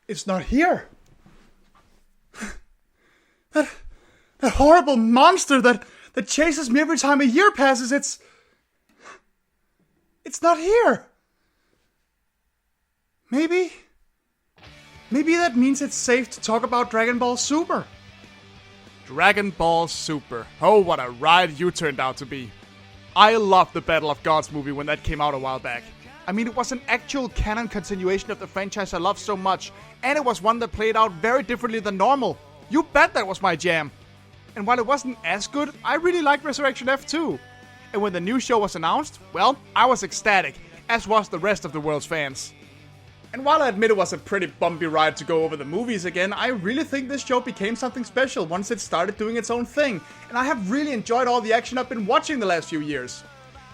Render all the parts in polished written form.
It's not here. That horrible monster that chases me every time a year passes, it's not here. Maybe that means it's safe to talk about Dragon Ball Super. Dragon Ball Super. Oh, what a ride you turned out to be. I loved the Battle of Gods movie when that came out a while back. I mean, it was an actual canon continuation of the franchise I love so much, and it was one that played out very differently than normal. You bet that was my jam. And while it wasn't as good, I really liked Resurrection F too. And when the new show was announced, well, I was ecstatic, as was the rest of the world's fans. And while I admit it was a pretty bumpy ride to go over the movies again, I really think this show became something special once it started doing its own thing, and I have really enjoyed all the action I've been watching the last few years.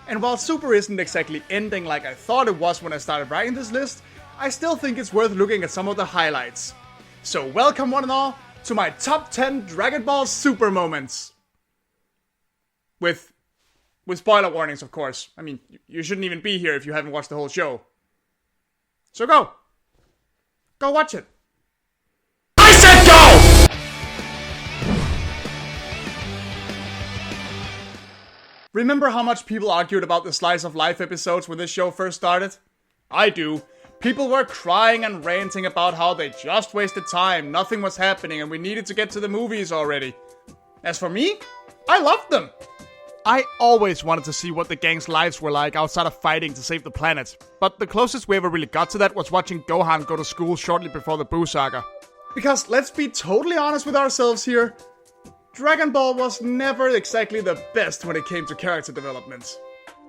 And while Super isn't exactly ending like I thought it was when I started writing this list, I still think it's worth looking at some of the highlights. So welcome one and all to my top 10 Dragon Ball Super moments. With spoiler warnings, of course. I mean, you shouldn't even be here if you haven't watched the whole show. So go watch it. I said go! Remember how much people argued about the slice of life episodes when this show first started? I do. People were crying and ranting about how they just wasted time, nothing was happening, and we needed to get to the movies already. As for me, I loved them. I always wanted to see what the gang's lives were like outside of fighting to save the planet. But the closest we ever really got to that was watching Gohan go to school shortly before the Buu saga. Because let's be totally honest with ourselves here, Dragon Ball was never exactly the best when it came to character development.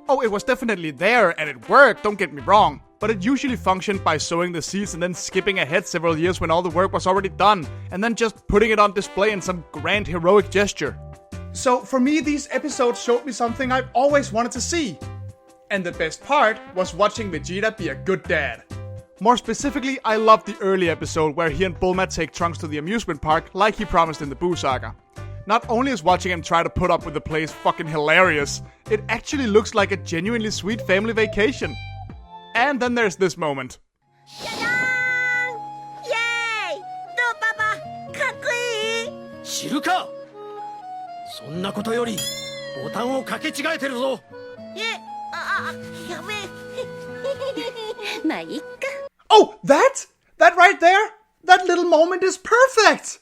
Oh, it was definitely there and it worked, don't get me wrong. But it usually functioned by sowing the seeds and then skipping ahead several years when all the work was already done, and then just putting it on display in some grand heroic gesture. So for me, these episodes showed me something I've always wanted to see. And the best part was watching Vegeta be a good dad. More specifically, I loved the early episode where he and Bulma take Trunks to the amusement park like he promised in the Buu saga. Not only is watching him try to put up with the place fucking hilarious, it actually looks like a genuinely sweet family vacation. And then there's this moment. Yay! Do Papa! かっこいい! 知るか! そんなことよりボタンを掛け違えてるぞ。やべえ。まあいっか。Oh, that right there? That little moment is perfect!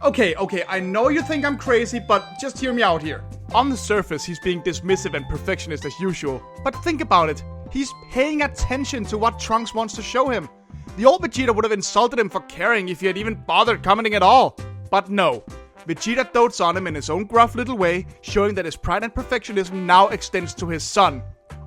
Okay, I know you think I'm crazy, but just hear me out here. On the surface, he's being dismissive and perfectionist as usual, but think about it. He's paying attention to what Trunks wants to show him. The old Vegeta would have insulted him for caring if he had even bothered commenting at all. But no. Vegeta dotes on him in his own gruff little way, showing that his pride and perfectionism now extends to his son.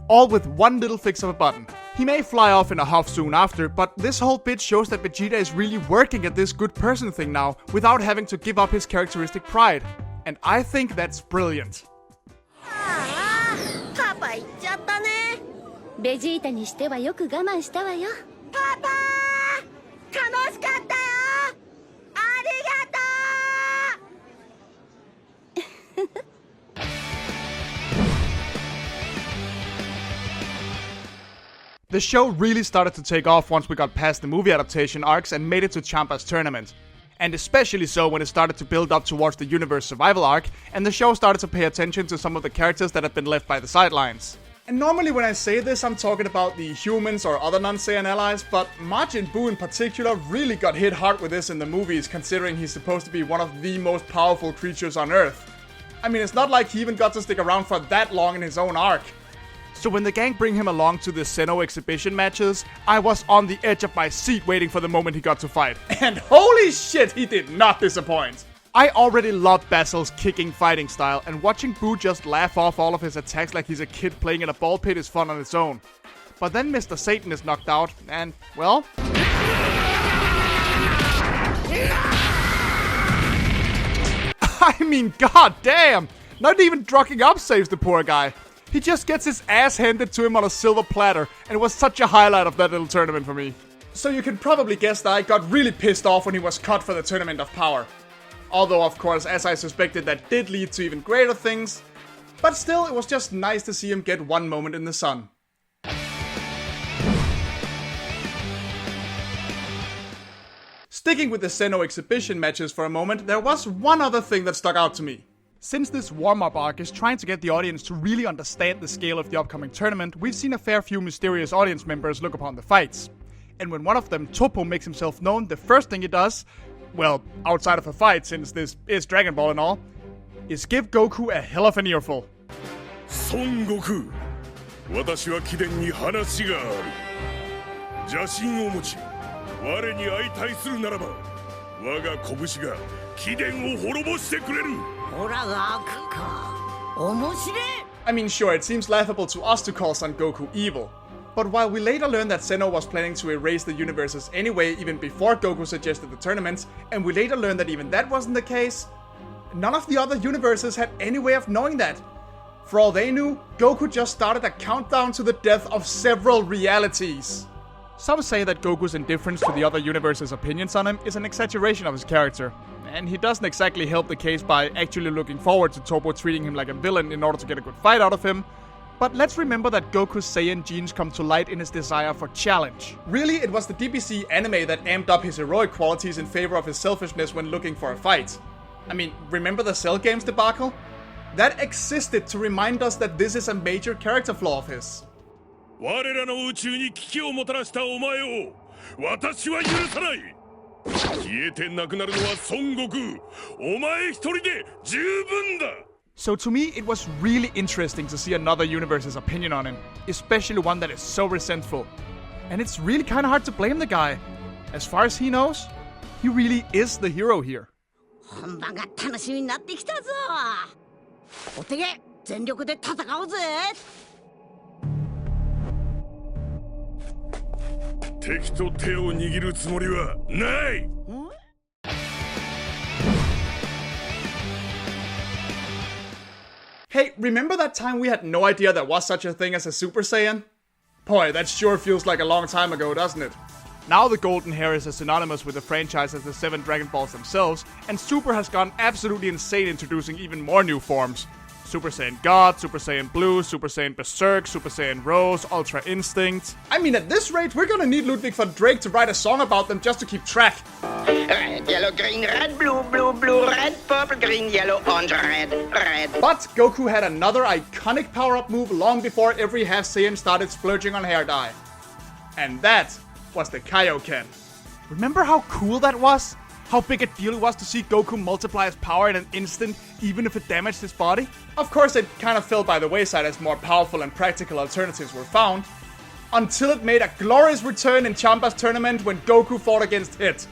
All with one little fix of a button. He may fly off in a huff soon after, but this whole bit shows that Vegeta is really working at this good person thing now, without having to give up his characteristic pride. And I think that's brilliant. パパ行っちゃったね。ベジータにしてはよく我慢したわよ。パパ楽しかったよ。ありがとう。The show really started to take off once we got past the movie adaptation arcs and made it to Champa's tournament. And especially so when it started to build up towards the universe survival arc, and the show started to pay attention to some of the characters that had been left by the sidelines. And normally when I say this, I'm talking about the humans or other non-Saiyan allies, but Majin Buu in particular really got hit hard with this in the movies, considering he's supposed to be one of the most powerful creatures on Earth. I mean, it's not like he even got to stick around for that long in his own arc. So when the gang bring him along to the Sinnoh exhibition matches, I was on the edge of my seat waiting for the moment he got to fight. And holy shit, he did not disappoint! I already loved Basil's kicking fighting style, and watching Buu just laugh off all of his attacks like he's a kid playing in a ball pit is fun on its own. But then Mr. Satan is knocked out, and, well... I mean, goddamn! Not even drugging up saves the poor guy. He just gets his ass handed to him on a silver platter, and it was such a highlight of that little tournament for me. So you can probably guess that I got really pissed off when he was cut for the Tournament of Power. Although, of course, as I suspected, that did lead to even greater things. But still, it was just nice to see him get one moment in the sun. Sticking with the Zeno exhibition matches for a moment, there was one other thing that stuck out to me. Since this warm-up arc is trying to get the audience to really understand the scale of the upcoming tournament, we've seen a fair few mysterious audience members look upon the fights. And when one of them, Toppo, makes himself known, the first thing he does, well, outside of a fight, since this is Dragon Ball and all, is give Goku a hell of an earful. Son Goku, 私は貴殿に話がある。邪神を持ち、我に相対するならば、我が拳が貴殿を滅ぼしてくれる。オラが悪か。面白い。I mean, sure, it seems laughable to us to call Son Goku evil. But while we later learned that Zeno was planning to erase the universes anyway, even before Goku suggested the tournaments, and we later learned that even that wasn't the case, none of the other universes had any way of knowing that. For all they knew, Goku just started a countdown to the death of several realities. Some say that Goku's indifference to the other universes' opinions on him is an exaggeration of his character, and he doesn't exactly help the case by actually looking forward to Toppo treating him like a villain in order to get a good fight out of him. But let's remember that Goku's Saiyan genes come to light in his desire for challenge. Really, it was the DBZ anime that amped up his heroic qualities in favor of his selfishness when looking for a fight. I mean, remember the Cell Games debacle? That existed to remind us that this is a major character flaw of his. 我らの宇宙に危機をもたらしたお前を私は許さない。消えてなくなるのは孫悟空。お前一人で十分だ。So to me, it was really interesting to see another universe's opinion on him, especially one that is so resentful. And it's really kind of hard to blame the guy. As far as he knows, he really is the hero here. 本番が楽しみになってきたぞ。お手げ全力で戦おうぜ。敵と手を握るつもりはない。Hey, remember that time we had no idea there was such a thing as a Super Saiyan? Boy, that sure feels like a long time ago, doesn't it? Now the golden hair is as synonymous with the franchise as the 7 Dragon Balls themselves, and Super has gone absolutely insane introducing even more new forms. Super Saiyan God, Super Saiyan Blue, Super Saiyan Berserk, Super Saiyan Rose, Ultra Instinct. I mean, at this rate, we're gonna need Ludwig van Drake to write a song about them just to keep track. Red, yellow, green, red, blue, blue, blue, red, purple, green, yellow, orange, red, red. But Goku had another iconic power-up move long before every half Saiyan started splurging on hair dye. And that was the Kaio-ken. Remember how cool that was? How big a deal it was to see Goku multiply his power in an instant, even if it damaged his body? Of course, it kind of fell by the wayside as more powerful and practical alternatives were found, until it made a glorious return in Chamba's tournament when Goku fought against Hit.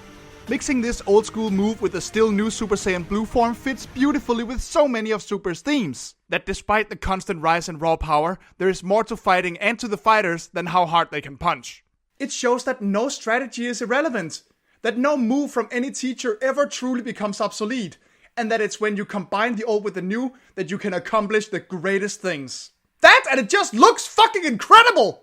Mixing this old school move with the still new Super Saiyan Blue form fits beautifully with so many of Super's themes, that despite the constant rise in raw power, there is more to fighting and to the fighters than how hard they can punch. It shows that no strategy is irrelevant, that no move from any teacher ever truly becomes obsolete, and that it's when you combine the old with the new that you can accomplish the greatest things. That, and it just looks fucking incredible!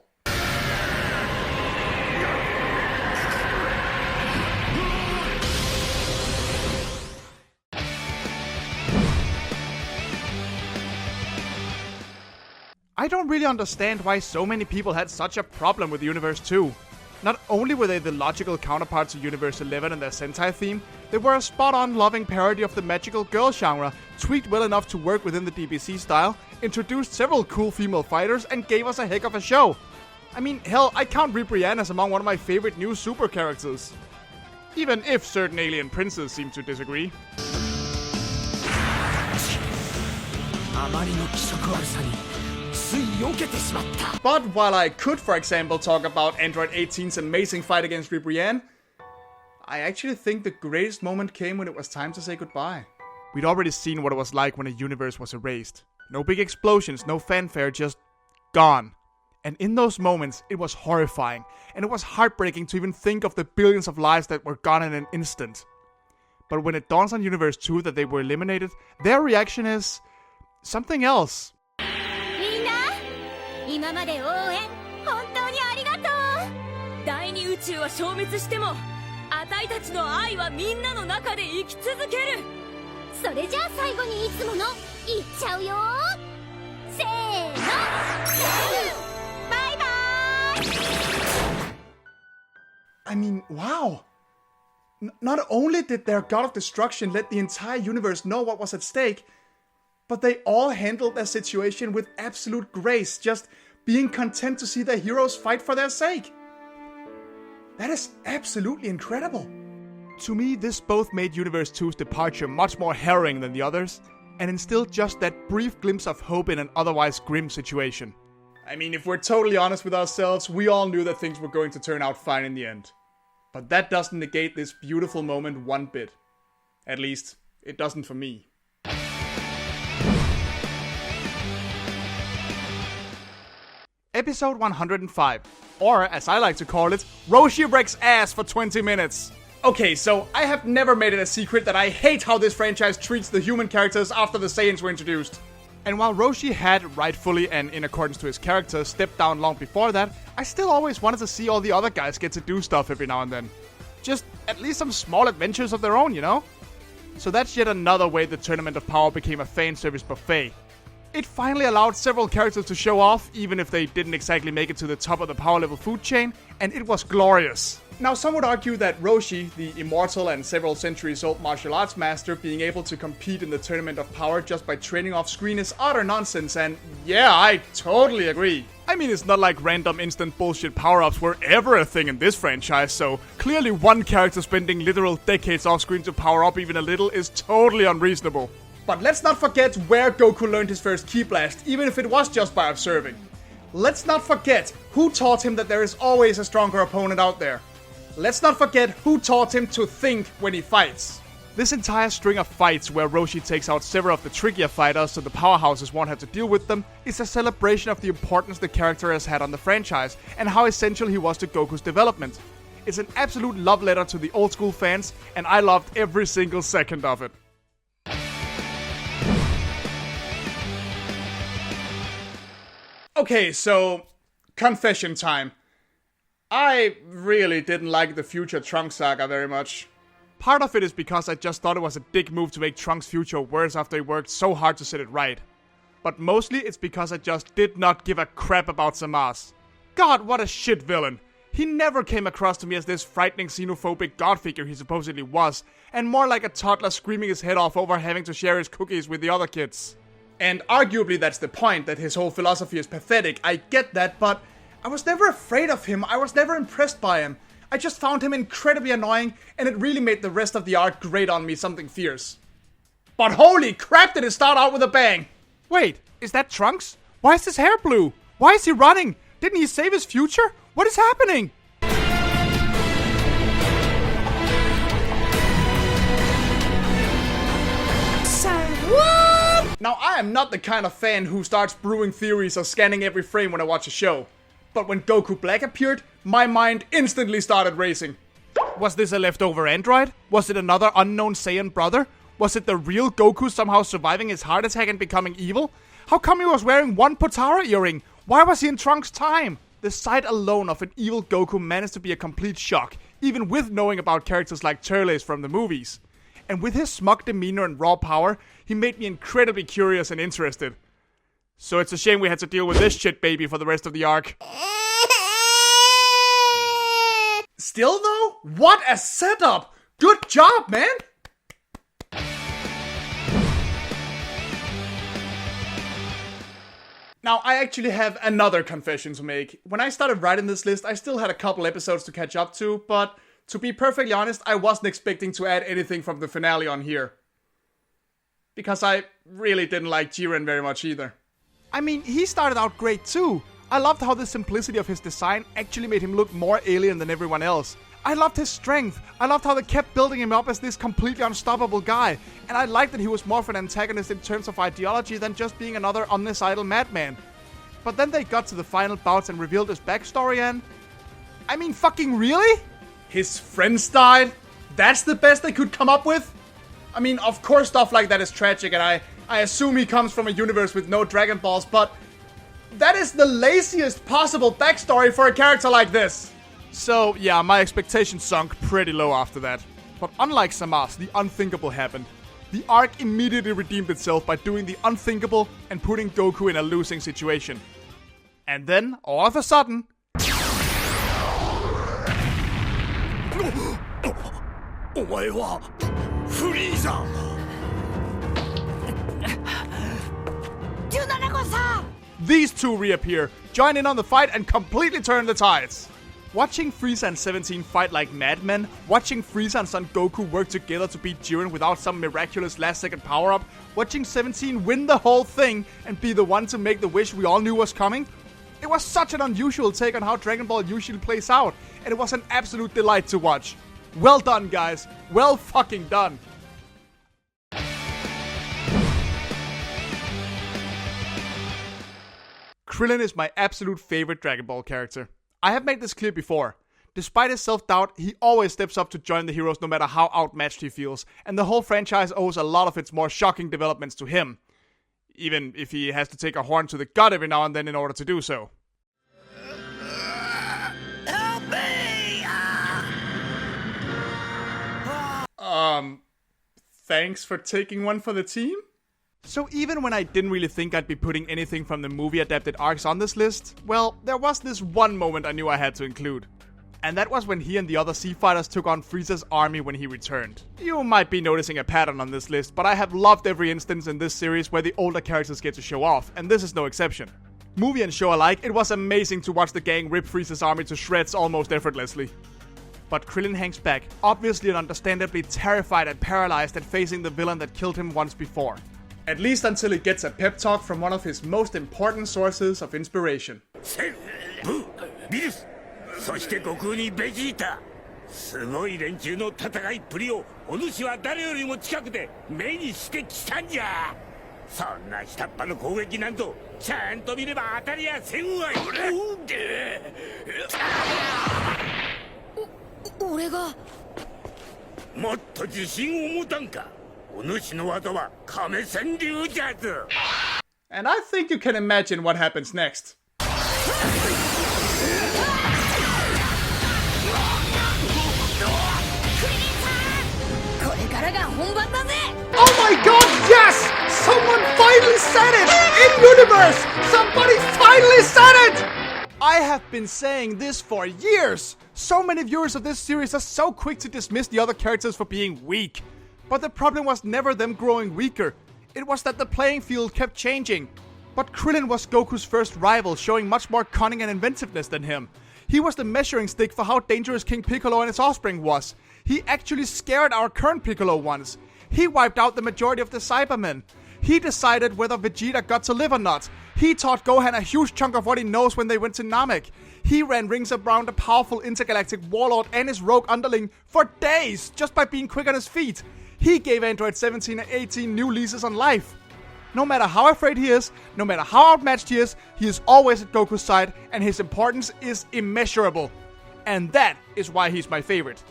I don't really understand why so many people had such a problem with Universe 2. Not only were they the logical counterpart to Universe 11 and their Sentai theme, they were a spot-on loving parody of the magical girl genre, tweaked well enough to work within the DBZ style, introduced several cool female fighters, and gave us a heck of a show. I mean, hell, I count Brienne as among one of my favorite new Super characters. Even if certain alien princes seem to disagree. But while I could, for example, talk about Android 18's amazing fight against Brienne, I actually think the greatest moment came when it was time to say goodbye. We'd already seen what it was like when a universe was erased. No big explosions, no fanfare, just gone. And in those moments, it was horrifying, and it was heartbreaking to even think of the billions of lives that were gone in an instant. But when it dawns on Universe 2 that they were eliminated, their reaction is something else. 今まで応援本当にありがとう。第二宇宙は消滅してもあたいたちの愛はみんなの中で生き続ける。それじゃあ最後にいつもの言っちゃうよ。せーの。バイバイ。 I mean, wow. Not only did their god of destruction let the entire universe know what was at stake, but they all handled their situation with absolute grace, just being content to see their heroes fight for their sake. That is absolutely incredible. To me, this both made Universe 2's departure much more harrowing than the others, and instilled just that brief glimpse of hope in an otherwise grim situation. I mean, if we're totally honest with ourselves, we all knew that things were going to turn out fine in the end. But that doesn't negate this beautiful moment one bit. At least, it doesn't for me. Episode 105, or as I like to call it, Roshi wrecks ass for 20 minutes. Okay, so I have never made it a secret that I hate how this franchise treats the human characters after the Saiyans were introduced. And while Roshi had, rightfully and in accordance to his character, stepped down long before that, I still always wanted to see all the other guys get to do stuff every now and then. Just at least some small adventures of their own, you know? So that's yet another way the Tournament of Power became a fan service buffet. It finally allowed several characters to show off, even if they didn't exactly make it to the top of the power level food chain, and it was glorious. Now, some would argue that Roshi, the immortal and several centuries old martial arts master, being able to compete in the Tournament of Power just by training off screen is utter nonsense, and yeah, I totally agree. I mean, it's not like random instant bullshit power-ups were ever a thing in this franchise, so clearly one character spending literal decades off screen to power up even a little is totally unreasonable. But let's not forget where Goku learned his first ki blast, even if it was just by observing. Let's not forget who taught him that there is always a stronger opponent out there. Let's not forget who taught him to think when he fights. This entire string of fights where Roshi takes out several of the trickier fighters so the powerhouses won't have to deal with them is a celebration of the importance the character has had on the franchise and how essential he was to Goku's development. It's an absolute love letter to the old school fans, and I loved every single second of it. Okay, so confession time. I really didn't like the future Trunks saga very much. Part of it is because I just thought it was a dick move to make Trunks' future worse after he worked so hard to set it right. But mostly it's because I just did not give a crap about Zamasu. God, what a shit villain. He never came across to me as this frightening xenophobic god figure he supposedly was, and more like a toddler screaming his head off over having to share his cookies with the other kids. And arguably that's the point, that his whole philosophy is pathetic, I get that, but I was never afraid of him, I was never impressed by him. I just found him incredibly annoying, and it really made the rest of the arc grate on me something fierce. But holy crap, did it start out with a bang! Wait, is that Trunks? Why is his hair blue? Why is he running? Didn't he save his future? What is happening? Now, I am not the kind of fan who starts brewing theories or scanning every frame when I watch a show. But when Goku Black appeared, my mind instantly started racing. Was this a leftover android? Was it another unknown Saiyan brother? Was it the real Goku somehow surviving his heart attack and becoming evil? How come he was wearing one Potara earring? Why was he in Trunks' time? The sight alone of an evil Goku managed to be a complete shock, even with knowing about characters like Turles from the movies. And with his smug demeanor and raw power, he made me incredibly curious and interested. So it's a shame we had to deal with this shit baby for the rest of the arc. Still though, what a setup! Good job, man! Now, I actually have another confession to make. When I started writing this list, I still had a couple episodes to catch up to, but to be perfectly honest, I wasn't expecting to add anything from the finale on here. Because I really didn't like Jiren very much either. I mean, he started out great too. I loved how the simplicity of his design actually made him look more alien than everyone else. I loved his strength. I loved how they kept building him up as this completely unstoppable guy. And I liked that he was more of an antagonist in terms of ideology than just being another omnicidal madman. But then they got to the final bouts and revealed his backstory and... I mean, fucking really? His friends died? That's the best they could come up with? I mean, of course stuff like that is tragic, and I assume he comes from a universe with no Dragon Balls, but that is the laziest possible backstory for a character like this. So, yeah, my expectations sunk pretty low after that. But unlike Zamasu, the unthinkable happened. The arc immediately redeemed itself by doing the unthinkable and putting Goku in a losing situation. And then, all of a sudden... お前はフリーザ。17号さん These two reappear, join in on the fight, and completely turn the tides. Watching Frieza and 17 fight like madmen, watching Frieza and Son Goku work together to beat Jiren without some miraculous last-second power-up, watching 17 win the whole thing and be the one to make the wish we all knew was coming. It was such an unusual take on how Dragon Ball usually plays out, and it was an absolute delight to watch. Well done, guys. Well fucking done. Krillin is my absolute favorite Dragon Ball character. I have made this clear before. Despite his self-doubt, he always steps up to join the heroes no matter how outmatched he feels, and the whole franchise owes a lot of its more shocking developments to him. Even if he has to take a horn to the gut every now and then in order to do so. Help me! Thanks for taking one for the team? So even when I didn't really think I'd be putting anything from the movie-adapted arcs on this list, well, there was this one moment I knew I had to include. And that was when he and the other Sea Fighters took on Frieza's army when he returned. You might be noticing a pattern on this list, but I have loved every instance in this series where the older characters get to show off, and this is no exception. Movie and show alike, it was amazing to watch the gang rip Frieza's army to shreds almost effortlessly. But Krillin hangs back, obviously and understandably terrified and paralyzed at facing the villain that killed him once before. At least until he gets a pep talk from one of his most important sources of inspiration. ブー、ビルス、そして悟空にベジータ。すごい連中の戦いっぷりをお主は誰よりも近くで目にしてきたんじゃ。そんな下っ端の攻撃なんとちゃんと見れば当たりやせんわよ。俺がもっと自信を持たんか。お主の技は亀川流じゃぞ。 And I think you can imagine what happens next. Oh my god, yes! Someone finally said it! In universe! Somebody finally said it! I have been saying this for years! So many viewers of this series are so quick to dismiss the other characters for being weak. But the problem was never them growing weaker. It was that the playing field kept changing. But Krillin was Goku's first rival, showing much more cunning and inventiveness than him. He was the measuring stick for how dangerous King Piccolo and his offspring was. He actually scared our current Piccolo once. He wiped out the majority of the Cybermen. He decided whether Vegeta got to live or not. He taught Gohan a huge chunk of what he knows when they went to Namek. He ran rings around a powerful intergalactic warlord and his rogue underling for days just by being quick on his feet. He gave Android 17 and 18 new leases on life. No matter how afraid he is, no matter how outmatched he is always at Goku's side, and his importance is immeasurable. And that is why he's my favorite.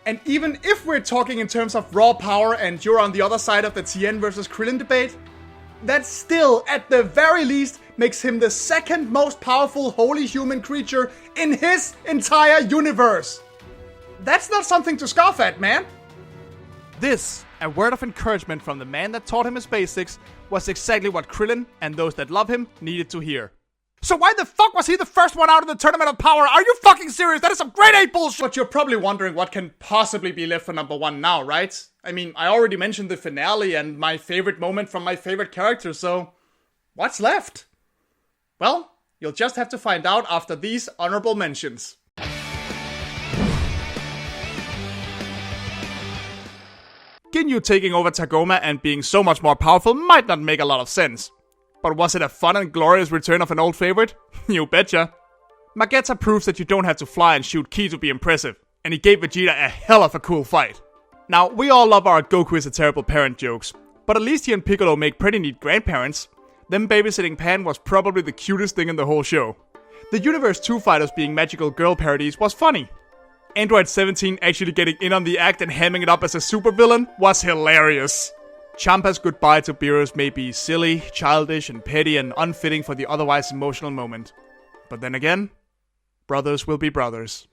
And even if we're talking in terms of raw power and you're on the other side of the Tien versus Krillin debate, that still, at the very least, makes him the second most powerful wholly human creature in his entire universe. That's not something to scoff at, man. This, a word of encouragement from the man that taught him his basics, was exactly what Krillin and those that love him needed to hear. So why the fuck was he the first one out of the Tournament of Power? Are you fucking serious? That is some grade 8 bullshit! But you're probably wondering what can possibly be left for number 1 now, right? I mean, I already mentioned the finale and my favorite moment from my favorite character, so what's left? Well, you'll just have to find out after these honorable mentions. Ginyu taking over Tagoma and being so much more powerful might not make a lot of sense. But was it a fun and glorious return of an old favorite? You betcha. Vegeta proves that you don't have to fly and shoot ki to be impressive, and he gave Vegeta a hell of a cool fight. Now, we all love our Goku is a terrible parent jokes, but at least he and Piccolo make pretty neat grandparents. Them babysitting Pan was probably the cutest thing in the whole show. The Universe 2 fighters being magical girl parodies was funny. Android 17 actually getting in on the act and hamming it up as a supervillain was hilarious. Champa's goodbye to Beerus may be silly, childish, and petty and unfitting for the otherwise emotional moment. But then again, brothers will be brothers.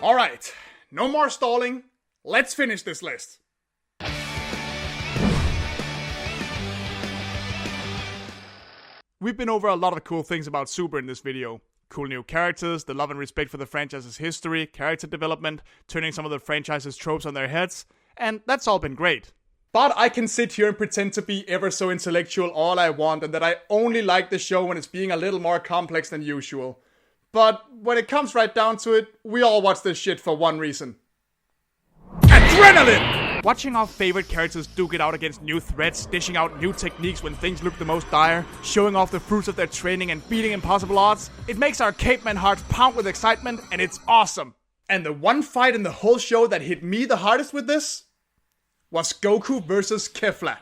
Alright, no more stalling. Let's finish this list. We've been over a lot of cool things about Super in this video. Cool new characters, the love and respect for the franchise's history, character development, turning some of the franchise's tropes on their heads, and that's all been great. But I can sit here and pretend to be ever so intellectual all I want, and that I only like the show when it's being a little more complex than usual. But when it comes right down to it, we all watch this shit for one reason. Adrenaline! Watching our favorite characters duke it out against new threats, dishing out new techniques when things look the most dire, showing off the fruits of their training and beating impossible odds, it makes our caveman hearts pound with excitement, and it's awesome. And the one fight in the whole show that hit me the hardest with this was Goku versus Kefla.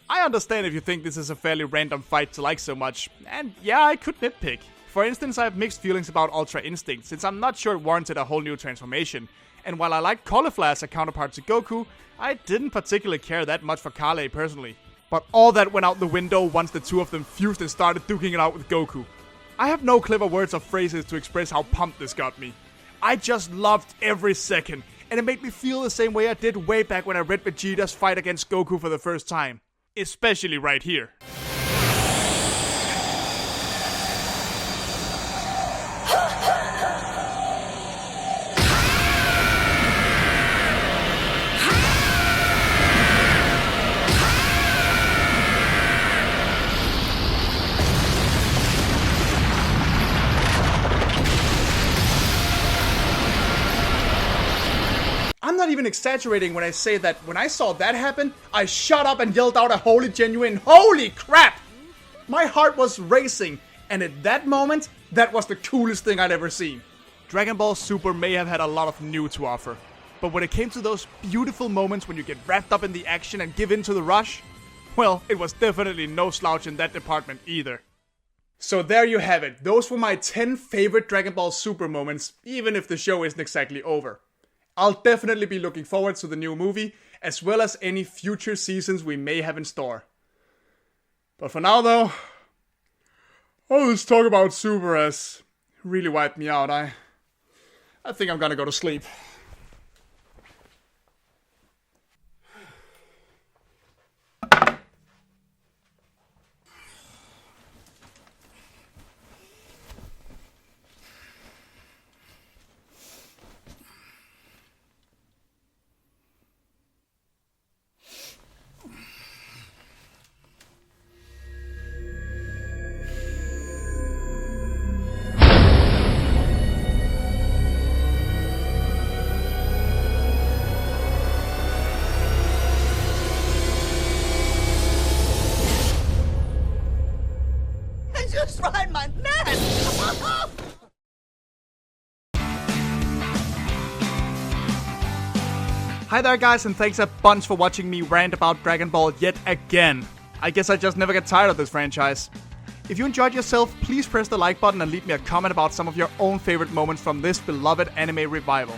I understand if you think this is a fairly random fight to like so much, and yeah, I could nitpick. For instance, I have mixed feelings about Ultra Instinct, since I'm not sure it warranted a whole new transformation, and while I liked Caulifla as a counterpart to Goku, I didn't particularly care that much for Kale personally. But all that went out the window once the two of them fused and started duking it out with Goku. I have no clever words or phrases to express how pumped this got me. I just loved every second, and it made me feel the same way I did way back when I read Vegeta's fight against Goku for the first time. Especially right here. I'm not even exaggerating when I say that when I saw that happen, I shut up and yelled out a holy genuine holy crap! My heart was racing, and at that moment, that was the coolest thing I'd ever seen. Dragonball Super may have had a lot of new to offer, but when it came to those beautiful moments when you get wrapped up in the action and give in to the rush, well, it was definitely no slouch in that department either. So there you have it, those were my 10 favorite Dragonball Super moments, even if the show isn't exactly over. I'll definitely be looking forward to the new movie, as well as any future seasons we may have in store. But for now though, all this talk about Super has really wiped me out. I think I'm gonna go to sleep. Just ride my neck! Hi there guys, and thanks a bunch for watching me rant about Dragon Ball yet again. I guess I just never get tired of this franchise. If you enjoyed yourself, please press the like button and leave me a comment about some of your own favorite moments from this beloved anime revival.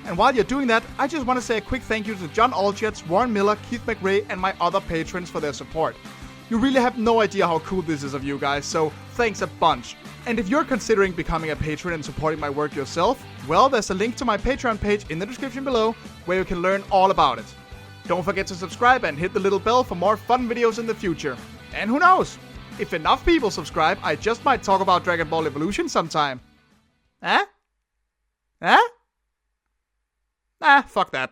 And while you're doing that, I just want to say a quick thank you to John Aljets, Warren Miller, Keith McRae, and my other patrons for their support. You really have no idea how cool this is of you guys, so thanks a bunch. And if you're considering becoming a patron and supporting my work yourself, well, there's a link to my Patreon page in the description below, where you can learn all about it. Don't forget to subscribe and hit the little bell for more fun videos in the future. And who knows? If enough people subscribe, I just might talk about Dragon Ball Evolution sometime. Huh? Huh? Fuck that.